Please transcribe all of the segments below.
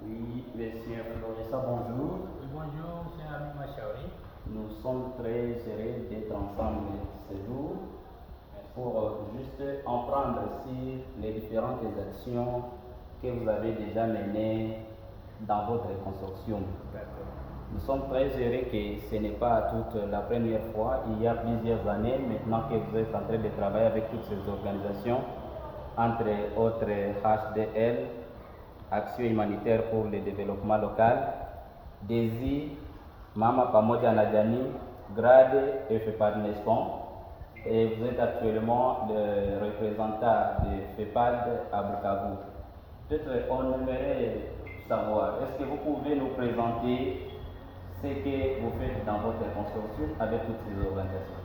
Oui, monsieur Florissa, bonjour. Bonjour, c'est Ami Machaoui. Nous sommes très heureux d'être ensemble ce jour pour juste en prendre sur les différentes actions que vous avez déjà menées dans votre consortium. Nous sommes très heureux que ce n'est pas toute la première fois. Il y a plusieurs années maintenant que vous êtes en train de travailler avec toutes ces organisations, entre autres HDL, Action humanitaire pour le développement local, DESI, Mama Pamoja na Jamii, GRADE et FEPAD Nespon. Et vous êtes actuellement le représentant de FEPAD à Bukavu. Peut-être on aimerait savoir, est-ce que vous pouvez nous présenter ce que vous faites dans votre consortium avec toutes ces organisations?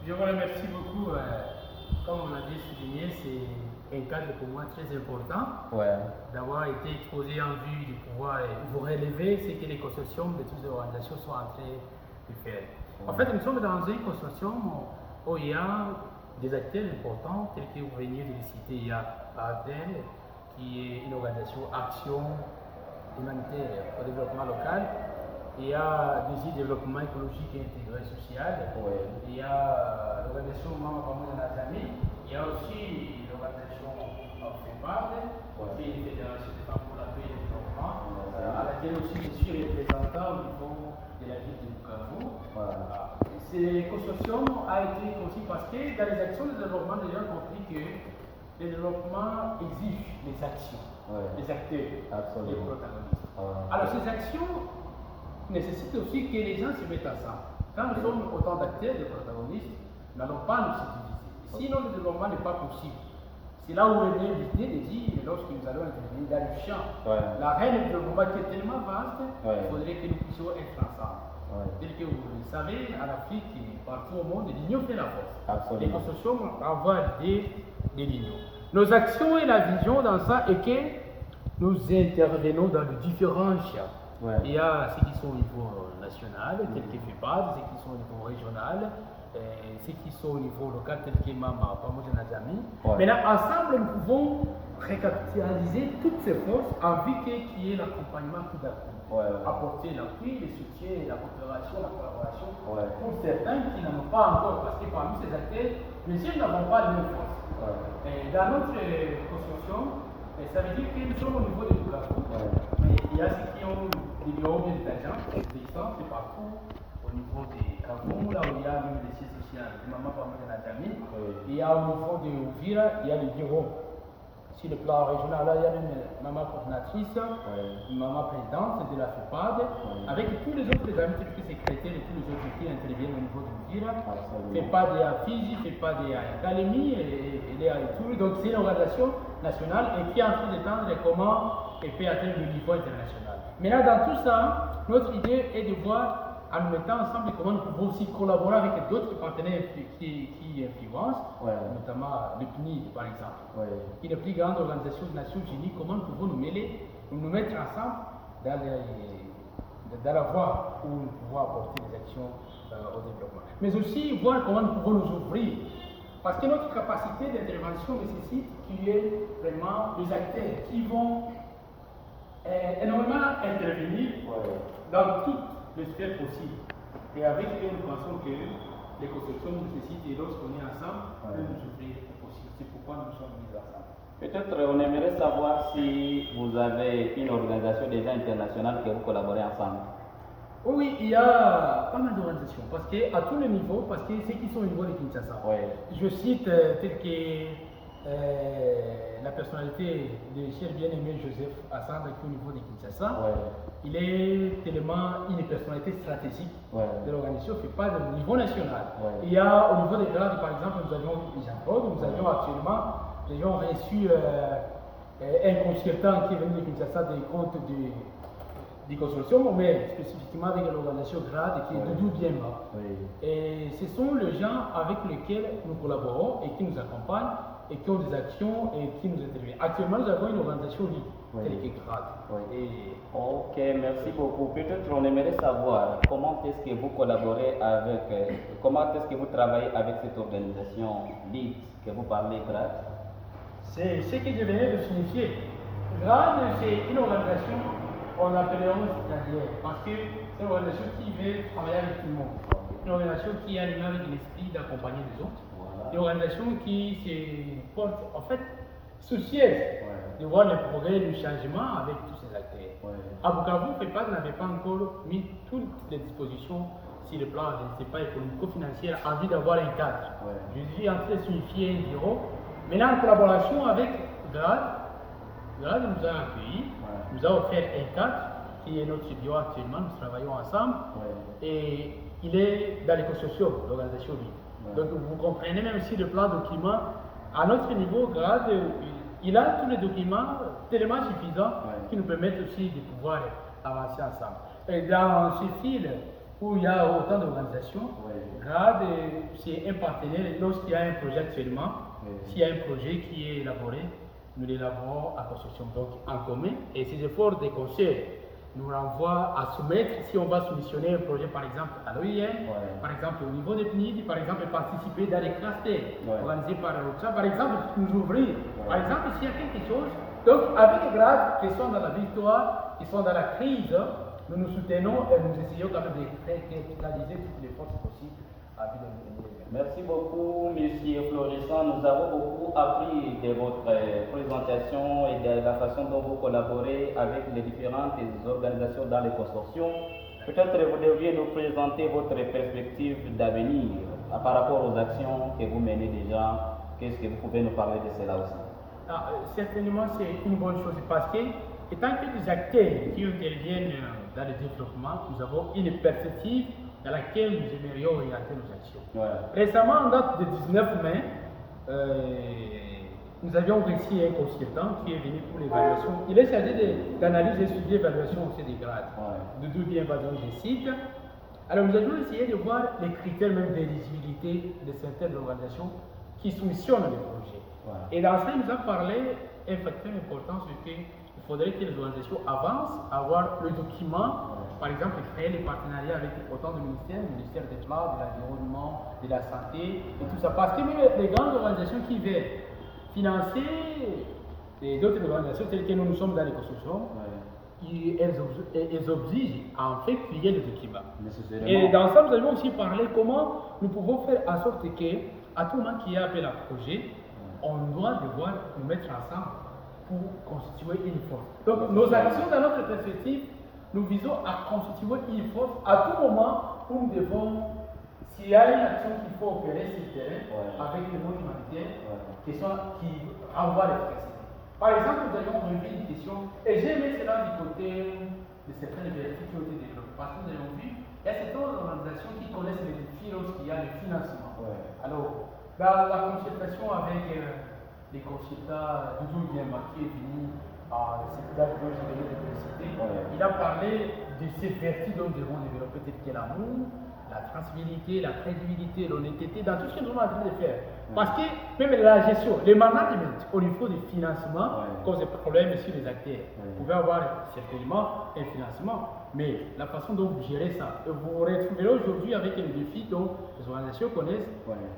Je vous remercie beaucoup. Comme on l'a dit souligné, c'est un cadre pour moi très important d'avoir été exposé en vue de pouvoir vous relever ce que les consortiums de toutes les organisations sont en train de faire. En fait, nous sommes dans un consortium où il y a des acteurs importants tels que vous venez de les citer. Il y a ADEL, qui est une organisation action humanitaire au développement local. Il y a des développement écologique et intégré social. Il y a l'organisation Mama Pamoja na Jamii. Il y a aussi l'organisation FEPAD, qui est une fédération des femmes pour la paix et le développement, à laquelle aussi je suis représentant au niveau de la ville de Bukavu. Ce consortium a été conçu parce que dans les actions de développement, les gens ont compris que le développement exige des actions, des acteurs, des protagonistes. Alors ces actions nécessite aussi que les gens se mettent ensemble. Quand nous sommes autant d'acteurs, de protagonistes, nous n'allons pas nous subdiviser. Sinon, le développement n'est pas possible. C'est là où est née l'idée de dire, lorsque nous allons intervenir dans le champ, la reine du développement qui est tellement vaste, il faudrait que nous puissions être ensemble. Tel que vous le savez, en Afrique et partout au monde, l'union fait la force. Les consortiums envoient des l'union. Nos actions et la vision dans ça est que nous intervenons dans les différents champs. Il y a ceux qui sont au niveau national, tels que FEPAD, ceux qui sont au niveau régional, ceux qui sont au niveau local, tels que Mama Pamoja na Jamii. Maintenant, ensemble, nous pouvons récapitaliser toutes ces forces en vue qu'il y ait l'accompagnement tout d'un coup. Apporter l'appui, le soutien, la coopération, la collaboration pour certains qui n'en ont pas encore, parce que parmi ces acteurs, les jeunes n'avons pas de même force. Dans notre construction, ça veut dire que nous sommes au niveau de Bukavu, mais il y a ceux qui ont des bureaux bien d'agents existants, c'est partout au niveau des Kavumu, là où il y a même des sièges sociaux, de Mama Pamoja na Jamii. Il y a au niveau de Uvira, il y a les bureaux. Sur le plan régional, là, il y a même Maman coordinatrice, Maman présidente de la FEPAD, avec tous les autres amis, tous les secrétaires et tous les autres qui interviennent au niveau de Uvira. FEPAD est à Fiji, FEPAD est à Kalemi, elle est à Ituri. Donc c'est une organisation nationale et qui est en train d'étendre comment elle peut atteindre le niveau international. Maintenant, dans tout ça, notre idée est de voir, en nous mettant ensemble, comment nous pouvons aussi collaborer avec d'autres partenaires qui influencent, notamment le PNID par exemple, qui est la plus grande organisation des Nations Unies. Comment nous pouvons nous mêler, nous mettre ensemble dans la voie où nous pouvons apporter des actions au développement. Mais aussi voir comment nous pouvons nous ouvrir. Parce que notre capacité d'intervention nécessite qu'il y ait vraiment des acteurs qui vont énormément intervenir dans toutes les sphères possibles. Et avec eux, nous pensons que les conceptions nécessitent, et lorsqu'on est ensemble, nous ouvrir possible. C'est pourquoi nous sommes mis ensemble. Peut-être on aimerait savoir si vous avez une organisation déjà internationale que vous collaborez ensemble. Oui, il y a pas mal d'organisations, parce qu'à tous les niveaux, parce que ceux qui sont au niveau de Kinshasa, je cite tel que la personnalité de cher bien-aimé Joseph Assad qui est au niveau de Kinshasa, il est tellement une personnalité stratégique de l'organisation, fait pas au niveau national. Il y a au niveau des grades, par exemple, nous avions Jean-Claude, nous avions actuellement, nous avons reçu un consultant qui est venu de Kinshasa des comptes des consortiums, mais spécifiquement avec l'organisation GRADE qui est Doudou Biemba. Et ce sont les gens avec lesquels nous collaborons et qui nous accompagnent et qui ont des actions et qui nous interviennent. Actuellement, nous avons une organisation libre, telle que GRADE. Ok, merci beaucoup. Peut-être on aimerait savoir comment est-ce que vous collaborez avec, comment est-ce que vous travaillez avec cette organisation libre que vous parlez, GRADE. C'est ce que je venais de signifier. GRAD, c'est une organisation, on l'appellerait hospitalière, parce que c'est une organisation qui veut travailler avec tout le monde. Une organisation qui est animée avec l'esprit d'accompagner les autres. Une organisation qui se porte, en fait, soucieuse de voir le progrès, le changement avec tous ces acteurs. À Bukavu, FEPAD n'avait pas encore mis toutes les dispositions sur le plan de pas économico-financier en vue d'avoir un cadre. Je suis en train de signifier un bureau. Maintenant, en collaboration avec GRAD nous a accueillis, nous a offert un cadre qui est notre bureau actuellement, nous travaillons ensemble et il est dans l'éco-social, l'organisation libre. Donc vous comprenez même si le plan document, à notre niveau, GRAD, il a tous les documents tellement suffisants qui nous permettent aussi de pouvoir avancer ensemble. Et dans ce fil où il y a autant d'organisations, GRAD, c'est un partenaire lorsqu'il y a un projet actuellement, s'il y a un projet qui est élaboré, nous l'élaborons à construction donc en commun et ces efforts de conseil nous renvoient à soumettre, si on va soumissionner un projet par exemple à l'OIM, par exemple au niveau des PNID, par exemple participer dans les clusters organisés par l'OCHA, par exemple nous ouvrir, par exemple s'il y a quelque chose, donc avec les grades qui sont dans la victoire, qui sont dans la crise, nous nous soutenons et nous essayons quand même de capitaliser toutes les forces possibles à vue de nous. Merci beaucoup, Monsieur Florissant. Nous avons beaucoup appris de votre présentation et de la façon dont vous collaborez avec les différentes organisations dans les consortiums. Peut-être vous devriez nous présenter votre perspective d'avenir par rapport aux actions que vous menez déjà. Qu'est-ce que vous pouvez nous parler de cela aussi? Certainement, c'est une bonne chose parce que, étant que des acteurs qui interviennent dans le développement, nous avons une perspective dans laquelle nous aimerions orienter nos actions. Récemment, en date de 19 mai, nous avions reçu un consultant qui est venu pour l'évaluation. Il est chargé d'analyse et suivi l'évaluation aussi des grades. De d'où bien basé je cite. Alors nous avions essayé de voir les critères même d'éligibilité de certaines organisations qui soumissionnent les projets. Et dans ça, il nous a parlé un facteur important, c'est qu'il faudrait que les organisations avancent, avoir le document. Par exemple, créer des partenariats avec autant de ministères, le ministère des Plats, de l'Environnement, de la Santé, et tout ça. Parce que même les grandes organisations qui veulent financer d'autres organisations telles que nous sommes dans les constructions, elles obligent à en fait publier les documents. Et dans ça, nous avons aussi parlé comment nous pouvons faire en sorte qu'à tout moment qu'il y a appel à projet, on doit devoir nous mettre ensemble pour constituer une force. Donc, nos actions dans notre perspective, nous visons à constituer une force à tout moment où nous devons, s'il y a une action qu'il faut opérer sur le terrain avec les mots humanitaires qui envoient l'efficacité. Par exemple, nous avions relevé une question et j'ai mis cela du côté de certaines vertus qui ont été développées parce que nous avons vu il y a certaines organisations qui connaissent les défis lorsqu'il y a le financement. Alors, dans la consultation avec les consultants, Doudou Bienma qui est venu à le secrétaire dont je venais de préciter, il a parlé de ces vertus dont nous devons développer telles que l'amour, la transférabilité, la crédibilité, l'honnêteté, dans tout ce que nous sommes en train de faire. Parce que même la gestion, le management au niveau du financement cause des problèmes sur les acteurs. Vous pouvez avoir certainement un financement, mais la façon dont vous gérez ça, vous vous retrouverez aujourd'hui avec les défis dont les organisations connaissent.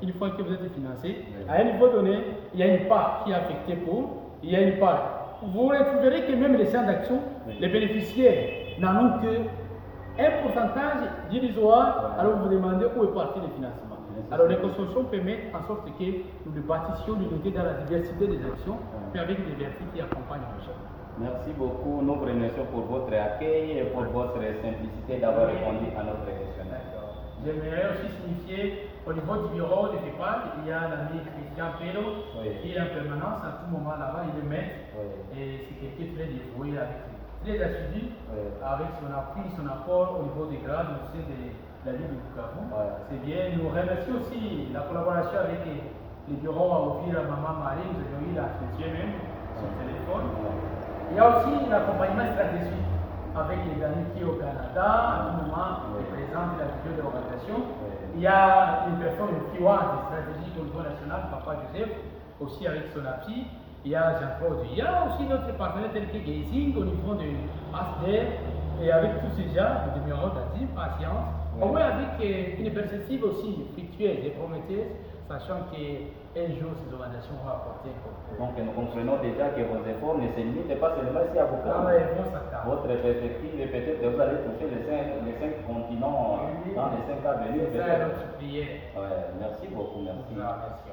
Une fois que vous êtes financé, à un niveau donné, il y a une part qui est affectée il y a une part. Vous retrouverez que même les centres d'action, les bénéficiaires n'en ont que un pourcentage dérisoire, alors vous vous demandez où est parti le financement. Alors les constructions permettent en sorte que nous bâtissions l'unité dans la diversité des actions, mais avec des vertus qui accompagnent les gens. Merci beaucoup. Nous vous remercions pour votre accueil et pour votre simplicité d'avoir répondu à notre questionnaire. J'aimerais aussi signifier au niveau du bureau de FEPAD, il y a l'ami Christian Pello qui est en permanence à tout moment là-bas, il est maître et c'est quelqu'un très dévoué avec lui. Très assidu avec son appui, son apport au niveau des grades aussi de la ville de Bukavu. C'est bien. Nous remercions aussi la collaboration avec les bureaux à Ouvira, Maman Marie, nous avons eu l'entretien même sur le téléphone. Il y a aussi l'accompagnement stratégique avec les amis qui au Canada, à tout moment, les présidents de la vision de l'organisation. Il y a une personne qui voit stratégique au niveau national, Papa Joseph, aussi avec son appui. Il y a Jean-Claude. Il y a aussi notre partenaire tel que Gazing au niveau de ASDR et avec tous ces gens, nous demeurons dans une patience. Au moins avec une perspective aussi fructueuse et prometteuse, sachant qu'un jour ces organisations vont apporter un concours. Donc nous comprenons déjà que vos efforts ne se limitent pas seulement ici à Bukavu. Votre perspective est peut-être que vous allez toucher les 5 continents dans les 5 ans à venir. C'est ça notre prière. Ouais, merci beaucoup, merci. Merci.